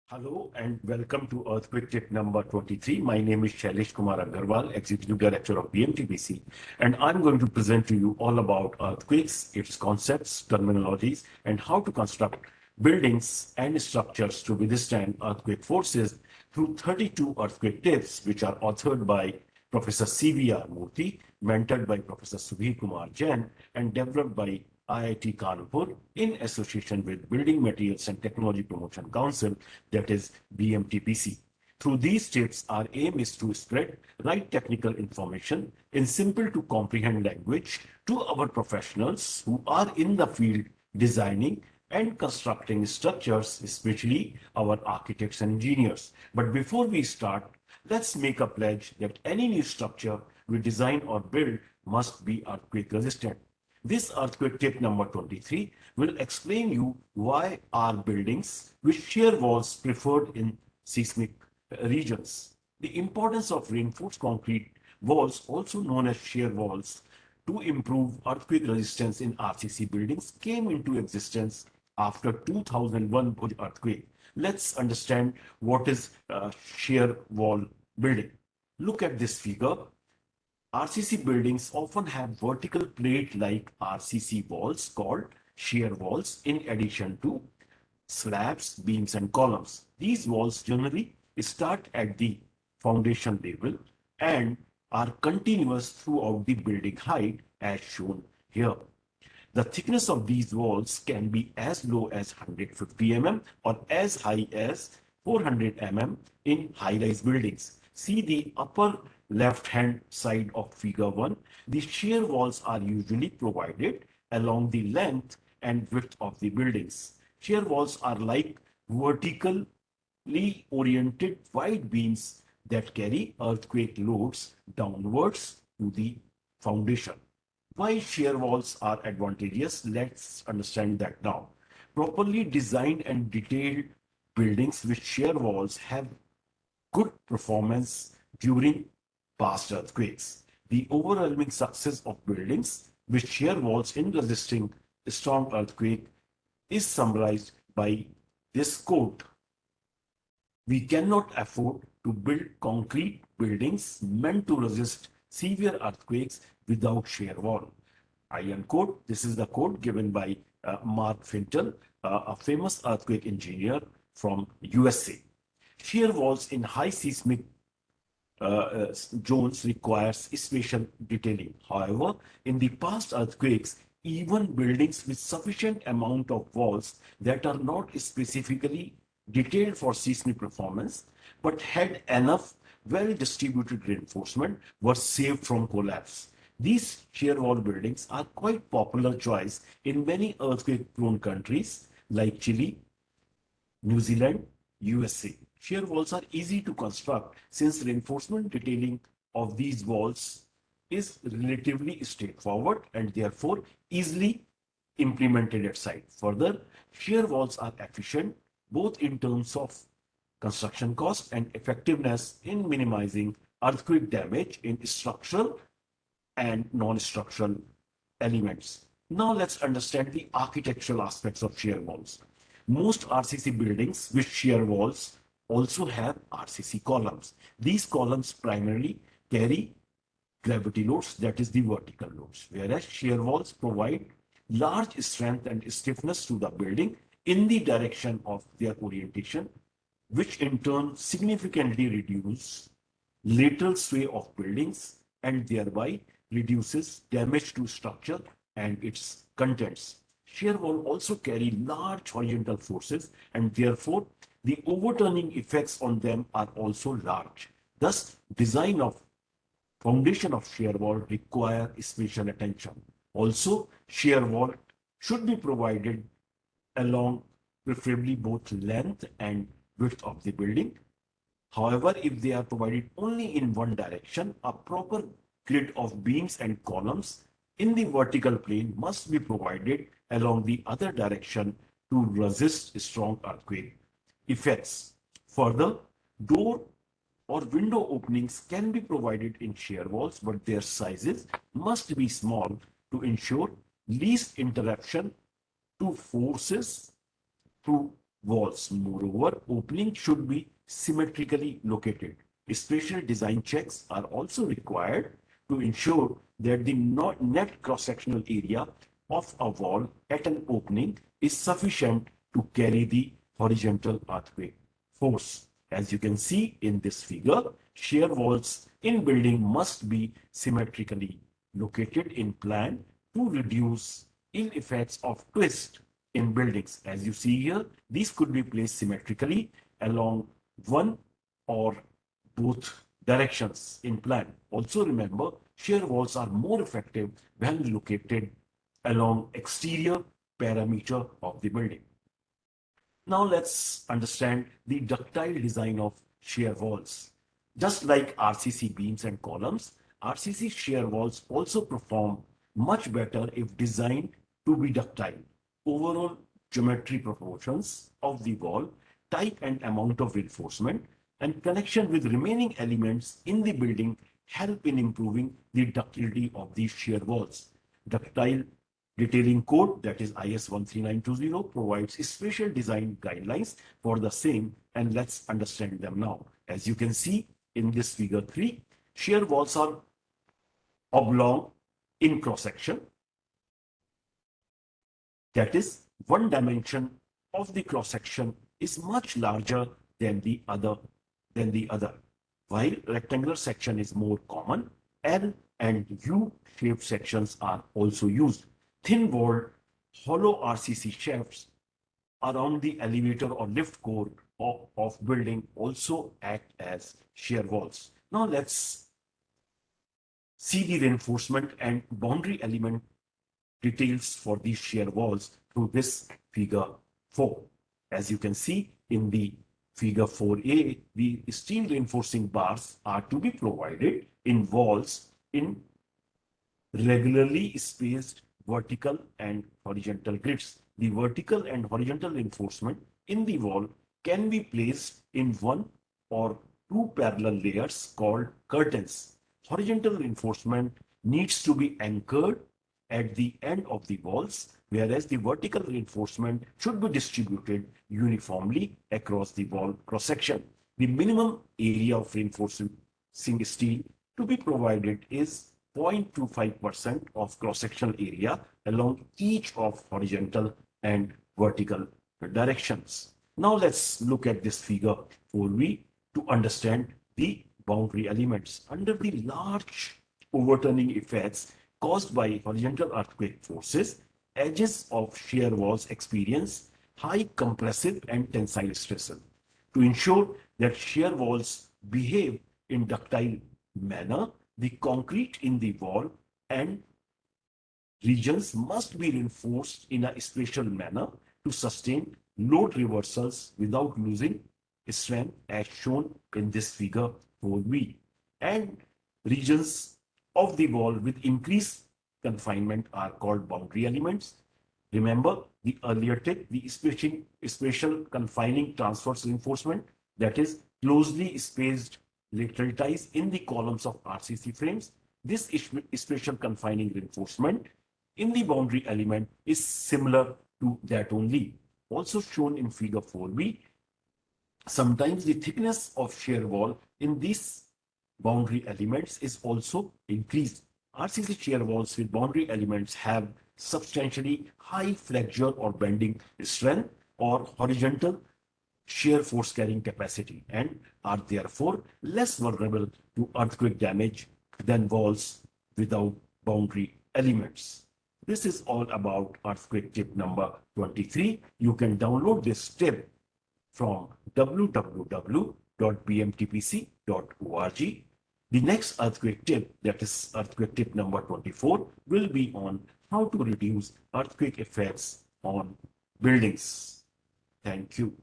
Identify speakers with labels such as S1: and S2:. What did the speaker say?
S1: Hello and welcome to Earthquake Tip number 23. My name is Shailesh Kumar Agarwal, Executive Director of BMTPC, and I'm going to present to you all about earthquakes, its concepts, terminologies, and how to construct buildings and structures to withstand earthquake forces through 32 earthquake tips, which are authored by Professor C.V.R. Murthy, mentored by Professor Subhir Kumar Jain, and developed by IIT Kanpur in association with Building Materials and Technology Promotion Council, that is BMTPC. Through these tips, our aim is to spread right technical information in simple to comprehend language to our professionals who are in the field designing and constructing structures, especially our architects and engineers. But before we start, let's make a pledge that any new structure we design or build must be earthquake resistant. This earthquake tip number 23 will explain you why are buildings with shear walls preferred in seismic regions. The importance of reinforced concrete walls, also known as shear walls, to improve earthquake resistance in RCC buildings came into existence after 2001 Bhuj earthquake. Let's understand what is shear wall building. Look at this figure. RCC buildings often have vertical plate-like RCC walls called shear walls in addition to slabs, beams, and columns. These walls generally start at the foundation level and are continuous throughout the building height as shown here. The thickness of these walls can be as low as 150 mm or as high as 400 mm in high-rise buildings. See the upper left-hand side of figure 1. The shear walls are usually provided along the length and width of the buildings. Shear walls are like vertically oriented wide beams that carry earthquake loads downwards to the foundation. Why shear walls are advantageous? Let's understand that now. Properly designed and detailed buildings with shear walls have good performance during past earthquakes. The overwhelming success of buildings with shear walls in resisting strong earthquake is summarized by this quote: "We cannot afford to build concrete buildings meant to resist severe earthquakes without shear wall." I unquote. This is the quote given by Mark Fintel, a famous earthquake engineer from USA. Shear walls in high seismic zones requires spatial detailing. However, in the past earthquakes, even buildings with sufficient amount of walls that are not specifically detailed for seismic performance but had enough well-distributed reinforcement were saved from collapse. These shear wall buildings are quite popular choice in many earthquake-prone countries like Chile, New Zealand, USA. Shear walls are easy to construct since reinforcement detailing of these walls is relatively straightforward and therefore easily implemented at site. Further, shear walls are efficient both in terms of construction cost and effectiveness in minimizing earthquake damage in structural and non-structural elements. Now let's understand the architectural aspects of shear walls. Most RCC buildings with shear walls also have RCC columns. These columns primarily carry gravity loads, that is the vertical loads, whereas shear walls provide large strength and stiffness to the building in the direction of their orientation, which in turn significantly reduce lateral sway of buildings and thereby reduces damage to structure and its contents. Shear wall also carry large horizontal forces and therefore the overturning effects on them are also large. Thus, design of foundation of shear wall require special attention. Also, shear wall should be provided along preferably both length and width of the building. However, if they are provided only in one direction, a proper grid of beams and columns in the vertical plane must be provided along the other direction to resist strong earthquake effects. Further, door or window openings can be provided in shear walls, but their sizes must be small to ensure least interruption to forces to walls. Moreover, openings should be symmetrically located. Special design checks are also required to ensure that the net cross-sectional area of a wall at an opening is sufficient to carry the horizontal earthquake force. As you can see in this figure, shear walls in building must be symmetrically located in plan to reduce ill effects of twist in buildings. As you see here, these could be placed symmetrically along one or both directions in plan. Also remember, shear walls are more effective when located along exterior perimeter of the building. Now let's understand the ductile design of shear walls. Just like RCC beams and columns, RCC shear walls also perform much better if designed to be ductile. Overall geometry proportions of the wall, type and amount of reinforcement, and connection with remaining elements in the building help in improving the ductility of these shear walls. Ductile detailing code, that is IS 13920, provides special design guidelines for the same, and let's understand them now. As you can see in this figure 3, shear walls are oblong in cross section. That is, one dimension of the cross section is much larger than the other. While rectangular section is more common, L and U-shaped sections are also used. Thin-walled hollow RCC shafts around the elevator or lift core of building also act as shear walls. Now let's see the reinforcement and boundary element details for these shear walls through this figure 4. As you can see in the figure 4a, the steel reinforcing bars are to be provided in walls in regularly spaced vertical and horizontal grids. The vertical and horizontal reinforcement in the wall can be placed in one or two parallel layers called curtains. Horizontal reinforcement needs to be anchored at the end of the walls, whereas the vertical reinforcement should be distributed uniformly across the wall cross-section. The minimum area of reinforcing steel to be provided is 0.25% of cross-sectional area along each of horizontal and vertical directions. Now let's look at this figure 4b to understand the boundary elements. Under the large overturning effects caused by horizontal earthquake forces, edges of shear walls experience high compressive and tensile stresses. To ensure that shear walls behave in ductile manner, the concrete in the wall and regions must be reinforced in a spatial manner to sustain load reversals without losing strength, as shown in this figure 4b. And regions of the wall with increased confinement are called boundary elements. Remember the earlier tip, the spatial confining transverse reinforcement, that is closely spaced lateral ties in the columns of RCC frames. This spatial confining reinforcement in the boundary element is similar to that only. Also shown in figure 4b, sometimes the thickness of shear wall in these boundary elements is also increased. RCC shear walls with boundary elements have substantially high flexure or bending strength or horizontal shear force carrying capacity and are therefore less vulnerable to earthquake damage than walls without boundary elements. This is all about earthquake tip number 23. You can download this tip from www.bmtpc.org. The next earthquake tip, that is earthquake tip number 24, will be on how to reduce earthquake effects on buildings. Thank you.